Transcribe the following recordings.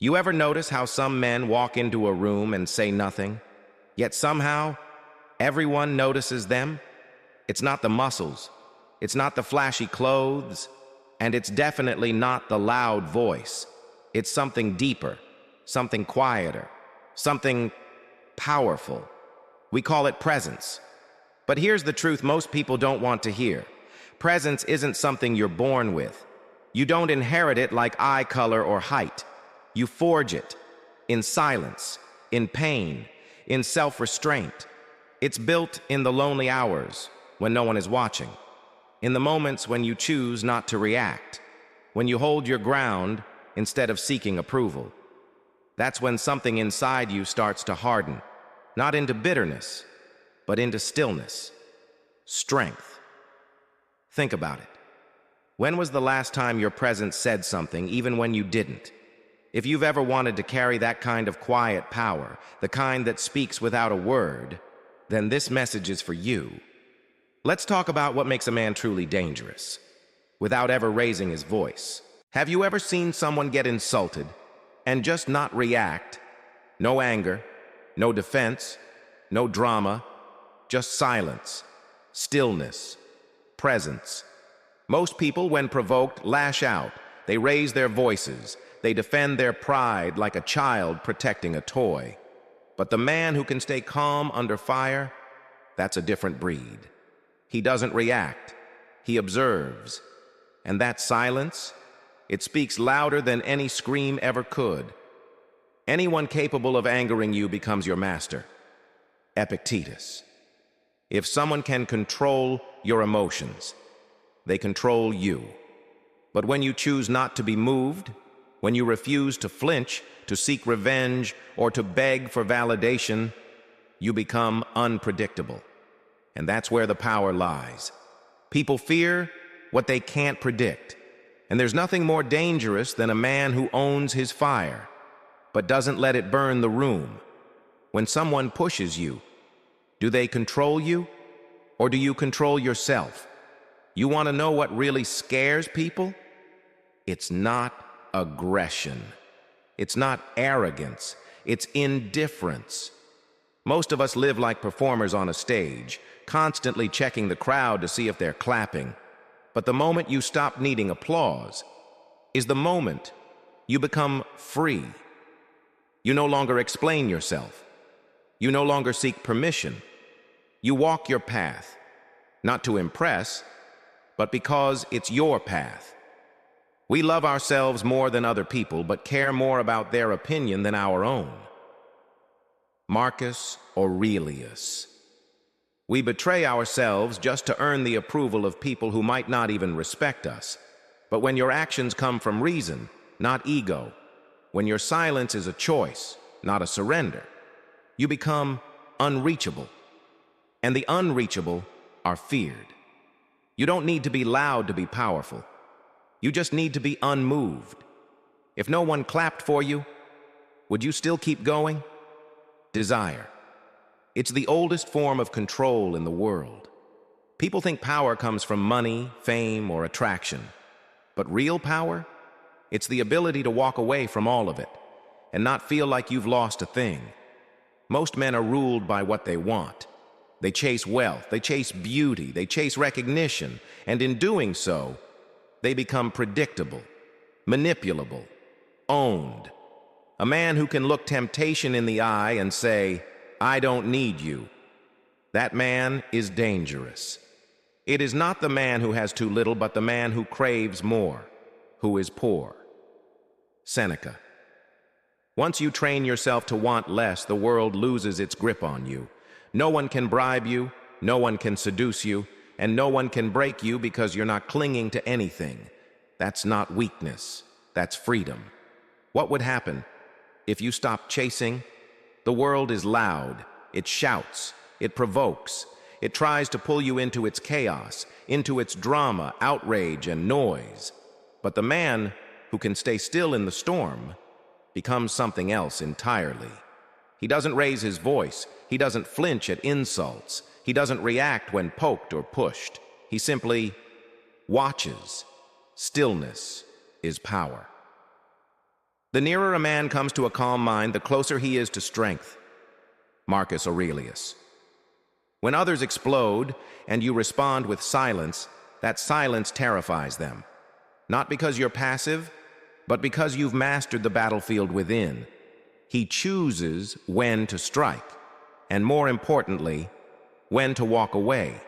You ever notice how some men walk into a room and say nothing, yet somehow everyone notices them? It's not the muscles, it's not the flashy clothes, and it's definitely not the loud voice. It's something deeper, something quieter, something powerful. We call it presence. But here's the truth most people don't want to hear. Presence isn't something you're born with. You don't inherit it like eye color or height. You forge it in silence, in pain, in self-restraint. It's built in the lonely hours when no one is watching, in the moments when you choose not to react, when you hold your ground instead of seeking approval. That's when something inside you starts to harden, not into bitterness, but into stillness, strength. Think about it. When was the last time your presence said something even when you didn't? If you've ever wanted to carry that kind of quiet power, the kind that speaks without a word, then this message is for you. Let's talk about what makes a man truly dangerous, without ever raising his voice. Have you ever seen someone get insulted and just not react? No anger, no defense, no drama, just silence, stillness, presence. Most people, when provoked, lash out. They raise their voices. They defend their pride like a child protecting a toy. But the man who can stay calm under fire, that's a different breed. He doesn't react. He observes. And that silence, it speaks louder than any scream ever could. Anyone capable of angering you becomes your master. Epictetus. If someone can control your emotions, they control you. But when you choose not to be moved, when you refuse to flinch, to seek revenge, or to beg for validation, you become unpredictable. And that's where the power lies. People fear what they can't predict. And there's nothing more dangerous than a man who owns his fire, but doesn't let it burn the room. When someone pushes you, do they control you, or do you control yourself? You want to know what really scares people? It's not aggression. It's not arrogance. It's indifference. Most of us live like performers on a stage, constantly checking the crowd to see if they're clapping. But the moment you stop needing applause is the moment you become free. You no longer explain yourself. You no longer seek permission. You walk your path, not to impress, but because it's your path. We love ourselves more than other people, but care more about their opinion than our own. Marcus Aurelius. We betray ourselves just to earn the approval of people who might not even respect us. But when your actions come from reason, not ego, when your silence is a choice, not a surrender, you become unreachable. And the unreachable are feared. You don't need to be loud to be powerful. You just need to be unmoved. If no one clapped for you, would you still keep going? Desire. It's the oldest form of control in the world. People think power comes from money, fame, or attraction. But real power? It's the ability to walk away from all of it and not feel like you've lost a thing. Most men are ruled by what they want. They chase wealth, they chase beauty, they chase recognition, and in doing so, they become predictable, manipulable, owned. A man who can look temptation in the eye and say, "I don't need you," that man is dangerous. It is not the man who has too little, but the man who craves more, who is poor. Seneca. Once you train yourself to want less, the world loses its grip on you. No one can bribe you, no one can seduce you, and no one can break you because you're not clinging to anything. That's not weakness, that's freedom. What would happen if you stopped chasing? The world is loud, it shouts, it provokes, it tries to pull you into its chaos, into its drama, outrage, and noise. But the man who can stay still in the storm becomes something else entirely. He doesn't raise his voice. He doesn't flinch at insults. He doesn't react when poked or pushed. He simply watches. Stillness is power. The nearer a man comes to a calm mind, the closer he is to strength. Marcus Aurelius. When others explode and you respond with silence, that silence terrifies them. Not because you're passive, but because you've mastered the battlefield within. He chooses when to strike, and more importantly, when to walk away.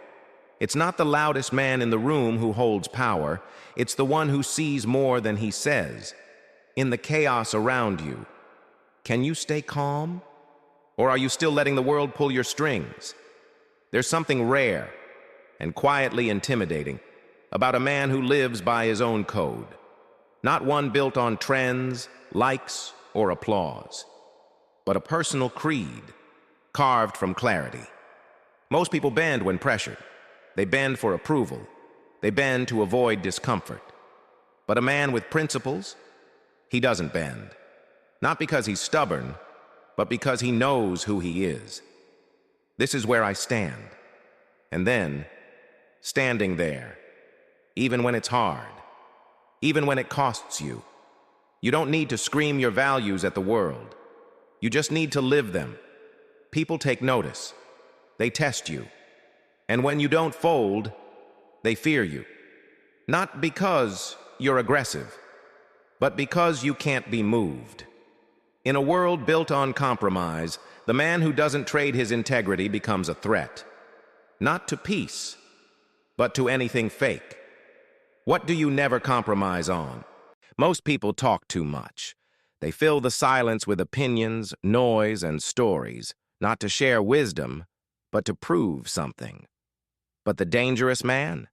It's not the loudest man in the room who holds power, it's the one who sees more than he says. In the chaos around you, can you stay calm? Or are you still letting the world pull your strings? There's something rare and quietly intimidating about a man who lives by his own code, not one built on trends, likes, or applause, but a personal creed carved from clarity. Most people bend when pressured. They bend for approval. They bend to avoid discomfort. But a man with principles, he doesn't bend. Not because he's stubborn, but because he knows who he is. This is where I stand. And then, standing there, even when it's hard, even when it costs you, you don't need to scream your values at the world. You just need to live them. People take notice. They test you. And when you don't fold, they fear you. Not because you're aggressive, but because you can't be moved. In a world built on compromise, the man who doesn't trade his integrity becomes a threat. Not to peace, but to anything fake. What do you never compromise on? Most people talk too much. They fill the silence with opinions, noise, and stories, not to share wisdom, but to prove something. But the dangerous man?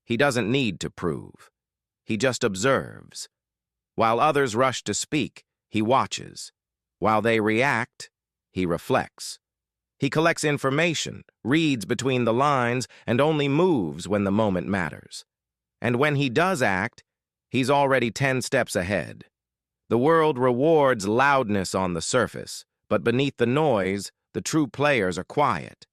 He doesn't need to prove. He just observes. While others rush to speak, he watches. While they react, he reflects. He collects information, reads between the lines, and only moves when the moment matters. And when he does act, he's already 10 steps ahead. The world rewards loudness on the surface, but beneath the noise, the true players are quiet.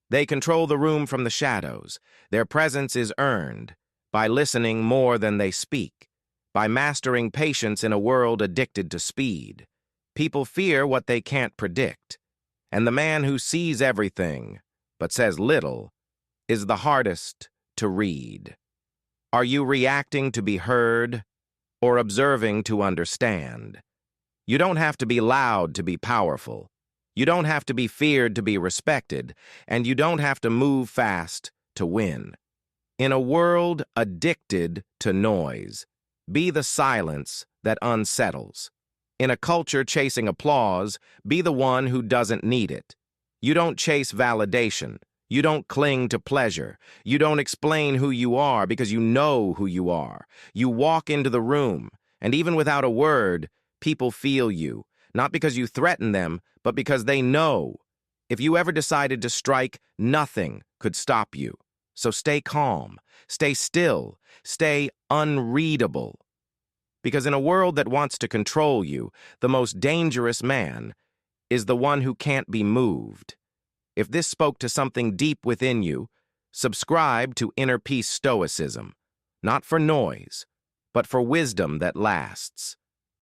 They control the room from the shadows. Their presence is earned by listening more than they speak, by mastering patience in a world addicted to speed. People fear what they can't predict, and the man who sees everything, but says little, is the hardest to read. Are you reacting to be heard, or observing to understand? You don't have to be loud to be powerful. You don't have to be feared to be respected, and you don't have to move fast to win. In a world addicted to noise, be the silence that unsettles. In a culture chasing applause, be the one who doesn't need it. You don't chase validation. You don't cling to pleasure. You don't explain who you are because you know who you are. You walk into the room, and even without a word, people feel you, not because you threaten them, but because they know. If you ever decided to strike, nothing could stop you. So stay calm, stay still, stay unreadable. Because in a world that wants to control you, the most dangerous man is the one who can't be moved. If this spoke to something deep within you, subscribe to Inner Peace Stoicism, not for noise, but for wisdom that lasts.